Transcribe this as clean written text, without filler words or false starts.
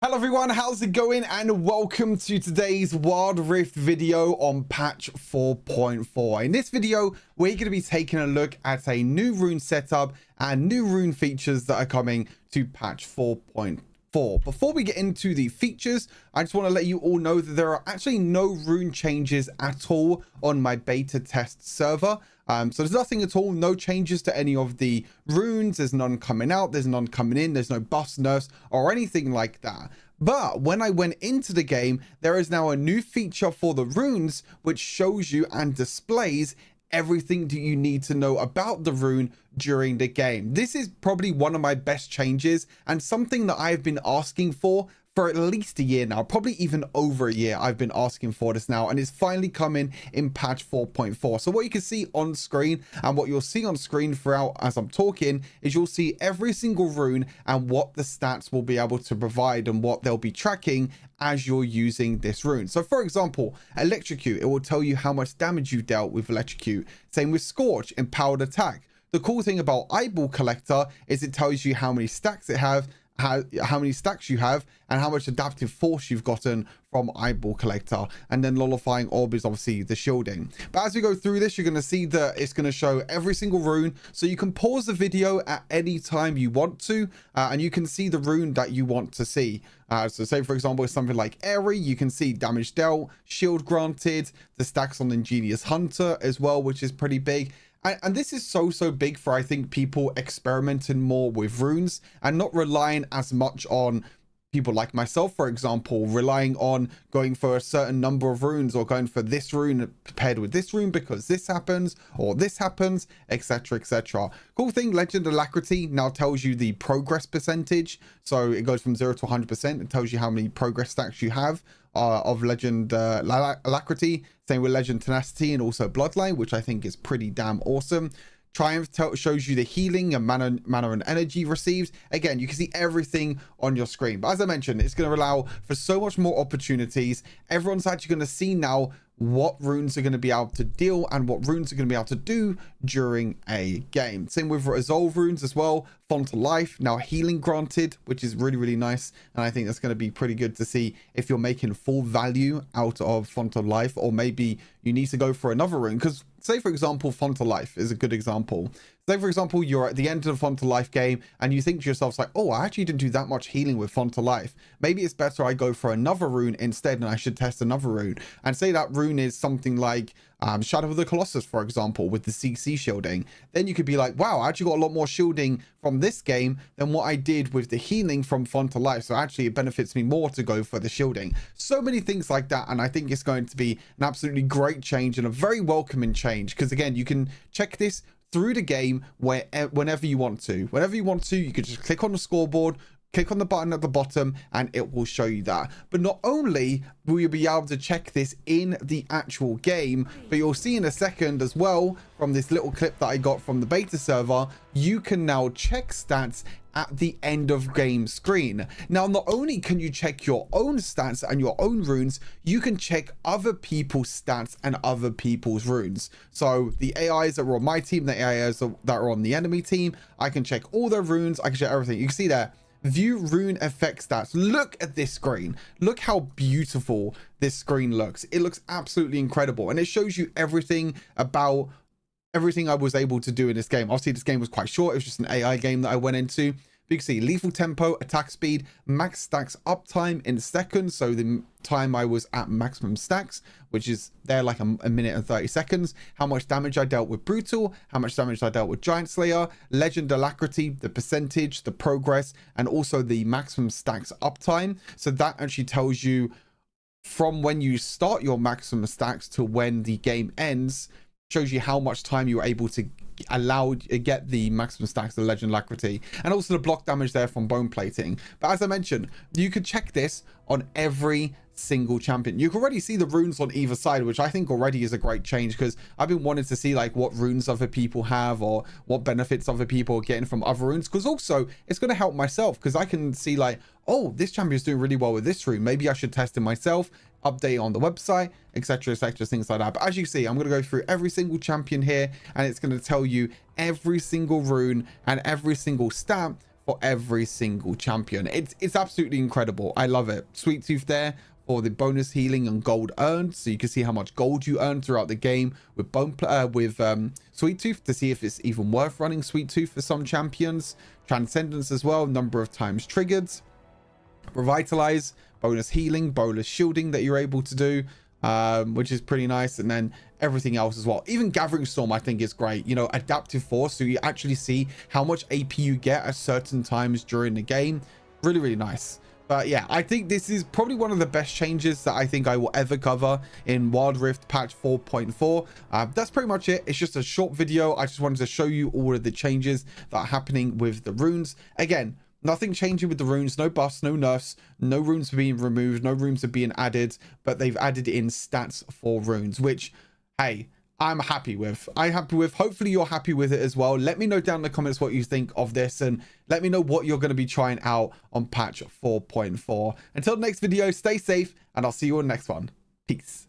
Hello everyone, how's it going, and welcome to today's Wild Rift video on patch 4.4. In this video, we're going to be taking a look at a new rune setup and new rune features that are coming to patch 4.4. Before we get into the features, I just want to let you all know that there are actually no rune changes at all on my beta test server. So there's nothing at all, no changes to any of the runes. There's none coming out, there's none coming in, there's no buffs, nerfs, or anything like that. But when I went into the game, there is now a new feature for the runes, which shows you and displays everything that you need to know about the rune during the game. This is probably one of my best changes and something that I've been asking for at least a year now, probably even over a year. I've been asking for this now, and it's finally coming in patch 4.4. So what you can see on screen, and what you'll see on screen throughout as I'm talking, is you'll see every single rune and what the stats will be able to provide and what they'll be tracking as you're using this rune. So for example, electrocute, it will tell you how much damage you dealt with electrocute. Same with scorch, empowered attack. The cool thing about eyeball collector is it tells you how many stacks it have, how many stacks you have, and how much adaptive force you've gotten from eyeball collector. And then nullifying orb is obviously the shielding. But as we go through this, you're going to see that it's going to show every single rune, so you can pause the video at any time you want to, and you can see the rune that you want to see. So say for example, it's something like airy, you can see damage dealt, shield granted, the stacks on ingenious hunter as well, which is pretty big. And this is so big for, I think, people experimenting more with runes and not relying as much on people like myself, for example, relying on going for a certain number of runes or going for this rune paired with this rune because this happens or this happens, etc, etc. Cool thing, legend alacrity now tells you the progress percentage. So it goes from 0 to 100%. It tells you how many progress stacks you have of legend alacrity. Same with legend tenacity and also bloodline, which I think is pretty damn awesome. Triumph shows you the healing and mana and energy received. Again, you can see everything on your screen. But as I mentioned, it's going to allow for so much more opportunities. Everyone's actually going to see now what runes are going to be able to deal and what runes are going to be able to do during a game. Same with resolve runes as well. Font of life, now healing granted, which is really nice. And I think that's going to be pretty good to see if you're making full value out of font of life, or maybe you need to go for another rune. Because say for example, font of life is a good example. Say for example, you're at the end of the font of life game and you think to yourself like, oh, I actually didn't do that much healing with font of life. Maybe it's better I go for another rune instead, and I should test another rune. And say that rune is something like Shadow of the Colossus, for example, with the CC shielding. Then you could be like, wow, I actually got a lot more shielding from this game than what I did with the healing from font of life. So actually it benefits me more to go for the shielding. So many things like that. And I think it's going to be an absolutely great change and a very welcoming change, because again, you can check this through the game whenever you want to. Whenever you want to, you could just click on the scoreboard, click on the button at the bottom, and it will show you that. But not only will you be able to check this in the actual game, but you'll see in a second as well from this little clip that I got from the beta server, you can now check stats at the end of game screen. Now, not only can you check your own stats and your own runes, you can check other people's stats and other people's runes. So the AIs that were on my team, the AIs that are on the enemy team, I can check all their runes, I can check everything. You can see there, view rune effect stats. Look at this screen. Look how beautiful this screen looks. It looks absolutely incredible, and it shows you everything about everything I was able to do in this game. Obviously this game was quite short, it was just an AI game that I went into. But you can see lethal tempo, attack speed, max stacks uptime in seconds, so the time I was at maximum stacks, which is there like a minute and 30 seconds, how much damage I dealt with brutal, how much damage I dealt with giant slayer, legend alacrity, the percentage, the progress, and also the maximum stacks uptime. So that actually tells you from when you start your maximum stacks to when the game ends, shows you how much time you're able to get the maximum stacks of legend alacrity, and also the block damage there from bone plating. But as I mentioned, you could check this on every single champion. You can already see the runes on either side, which I think already is a great change, because I've been wanting to see like what runes other people have or what benefits other people are getting from other runes, because also it's going to help myself, because I can see like, oh, this champion's doing really well with this rune, maybe I should test it myself, update on the website, etc, things like that. But as you see, I'm going to go through every single champion here, and it's going to tell you every single rune and every single stat for every single champion. It's absolutely incredible. I love it. Sweet Tooth there for the bonus healing and gold earned, so you can see how much gold you earn throughout the game with Sweet Tooth to see if it's even worth running Sweet Tooth for some champions. Transcendence as well, number of times triggered. Revitalize, bonus healing, bonus shielding that you're able to do, which is pretty nice. And then everything else as well. Even Gathering Storm I think is great. You know, adaptive force, so you actually see how much AP you get at certain times during the game. Really, really nice. But yeah, I think this is probably one of the best changes that I think I will ever cover in Wild Rift patch 4.4. That's pretty much it. It's just a short video. I just wanted to show you all of the changes that are happening with the runes. Again, nothing changing with the runes, no buffs, no nerfs, no runes are being removed, no runes are being added, but they've added in stats for runes, which, hey, I'm happy with. Hopefully you're happy with it as well. Let me know down in the comments what you think of this, and let me know what you're going to be trying out on patch 4.4. Until the next video, stay safe, and I'll see you on the next one. Peace.